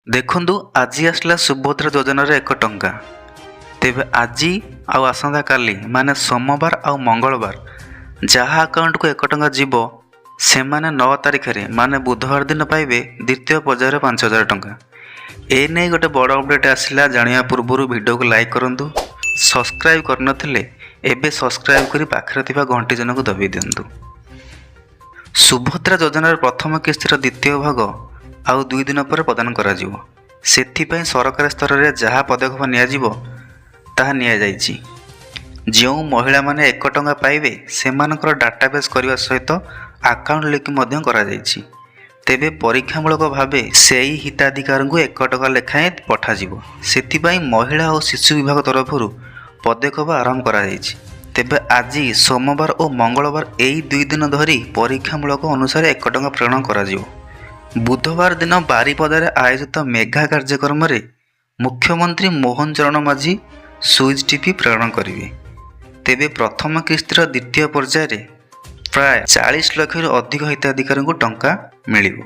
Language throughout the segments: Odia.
ଦେଖନ୍ତୁ ଆଜି ଆସିଲା ସୁଭଦ୍ରା ଯୋଜନାର 1 ଟଙ୍କା। ତେବେ ଆଜି ଆଉ ଆସନ୍ତା କାଲି ମାନେ ସୋମବାର ଆଉ ମଙ୍ଗଳବାର ଯାହା ଆକାଉଣ୍ଟକୁ 1 ଟଙ୍କା ଯିବ ସେମାନେ 9 ତାରିଖରେ ମାନେ ବୁଧବାର ଦିନ ପାଇବେ ଦ୍ୱିତୀୟ ପର୍ଯ୍ୟାୟରେ 5000 ଟଙ୍କା। ଏ ନେଇ ଗୋଟେ ବଡ଼ ଅପଡେଟ୍ ଆସିଲା। ଜାଣିବା ପୂର୍ବରୁ ଭିଡ଼ିଓକୁ ଲାଇକ୍ କରନ୍ତୁ। ସବସ୍କ୍ରାଇବ୍ କରିନଥିଲେ ଏବେ ସବସ୍କ୍ରାଇବ୍ କରି ପାଖରେ ଥିବା ଘଣ୍ଟି ଚିହ୍ନକୁ ଦବାଇ ଦିଅନ୍ତୁ। ସୁଭଦ୍ରା ଯୋଜନାର ପ୍ରଥମ କିସ୍ତିର ଦ୍ୱିତୀୟ ଭାଗ ଆଉ 2 ଦିନ ପରେ ପ୍ରଦାନ କରାଯିବ। ସେଥିପାଇଁ ସରକାରୀ ସ୍ତରରେ ଯାହା ପଦକ୍ଷେପ ନିଆଯିବ ତାହା ନିଆଯାଇଛି। ଯେଉଁ ମହିଳାମାନେ 1 ଟଙ୍କା ପାଇବେ ସେମାନଙ୍କର ଡାଟାବେସ୍ କରିବା ସହିତ ଆକାଉଣ୍ଟ ଲିଙ୍କ ମଧ୍ୟ କରାଯାଇଛି। ତେବେ ପରୀକ୍ଷାମୂଳକ ଭାବେ ସେହି ହିତାଧିକାରୀଙ୍କୁ 1 ଟଙ୍କା ଲେଖାଏଁ ପଠାଯିବ। ସେଥିପାଇଁ ମହିଳା ଓ ଶିଶୁ ବିଭାଗ ତରଫରୁ ପଦକ୍ଷେପ ଆରମ୍ଭ କରାଯାଇଛି। ତେବେ ଆଜି ସୋମବାର ଓ ମଙ୍ଗଳବାର ଏହି 2 ଦିନ ଧରି ପରୀକ୍ଷାମୂଳକ ଅନୁସାରେ 1 ଟଙ୍କା ପ୍ରେରଣ କରାଯିବ। ବୁଧବାର ଦିନ ବାରିପଦାରେ ଆୟୋଜିତ ମେଗା କାର୍ଯ୍ୟକ୍ରମରେ ମୁଖ୍ୟମନ୍ତ୍ରୀ ମୋହନ ଚରଣ ମାଝୀ ସୁଇଚ୍ ଟିପି ପ୍ରେରଣ କରିବେ। ତେବେ ପ୍ରଥମ କିସ୍ତିର ଦ୍ୱିତୀୟ ପର୍ଯ୍ୟାୟରେ ପ୍ରାୟ 40 ଲକ୍ଷରୁ ଅଧିକ ହିତାଧିକାରୀଙ୍କୁ ଟଙ୍କା ମିଳିବ।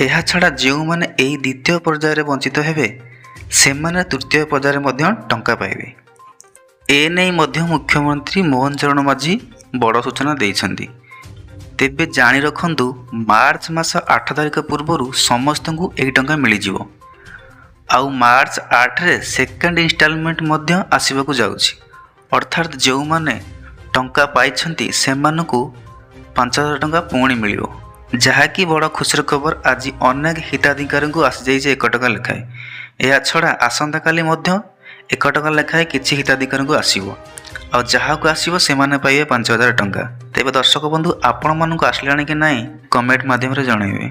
ଏହାଛଡ଼ା ଯେଉଁମାନେ ଏହି ଦ୍ୱିତୀୟ ପର୍ଯ୍ୟାୟରେ ବଞ୍ଚିତ ହେବେ ସେମାନେ ତୃତୀୟ ପର୍ଯ୍ୟାୟରେ ମଧ୍ୟ ଟଙ୍କା ପାଇବେ। ଏନେଇ ମଧ୍ୟ ମୁଖ୍ୟମନ୍ତ୍ରୀ ମୋହନ ଚରଣ ମାଝୀ ବଡ଼ ସୂଚନା ଦେଇଛନ୍ତି। ତେବେ ଜାଣି ରଖନ୍ତୁ ମାର୍ଚ୍ଚ ମାସ 8 ତାରିଖ ପୂର୍ବରୁ ସମସ୍ତଙ୍କୁ ଏହି ଟଙ୍କା ମିଳିଯିବ। ଆଉ ମାର୍ଚ୍ଚ 8ରେ ସେକେଣ୍ଡ ଇନଷ୍ଟଲମେଣ୍ଟ ମଧ୍ୟ ଆସିବାକୁ ଯାଉଛି। ଅର୍ଥାତ୍ ଯେଉଁମାନେ ଟଙ୍କା ପାଇଛନ୍ତି ସେମାନଙ୍କୁ 5000 ଟଙ୍କା ପୁଣି ମିଳିବ, ଯାହାକି ବଡ଼ ଖୁସିର ଖବର। ଆଜି ଅନେକ ହିତାଧିକାରୀଙ୍କୁ ଆସିଯାଇଛି 1 ଟଙ୍କା ଲେଖାଏଁ। ଏହାଛଡ଼ା ଆସନ୍ତାକାଲି ମଧ୍ୟ 1 ଟଙ୍କା ଲେଖାଏଁ କିଛି ହିତାଧିକାରୀଙ୍କୁ ଆସିବ। ଆଉ ଯାହାକୁ ଆସିବ ସେମାନେ ପାଇବେ 5000 ଟଙ୍କା। ତେବେ ଦର୍ଶକ ବନ୍ଧୁ ଆପଣମାନଙ୍କୁ ଆସିଲାଣି କି ନାହିଁ କମେଣ୍ଟ ମାଧ୍ୟମରେ ଜଣାଇବେ।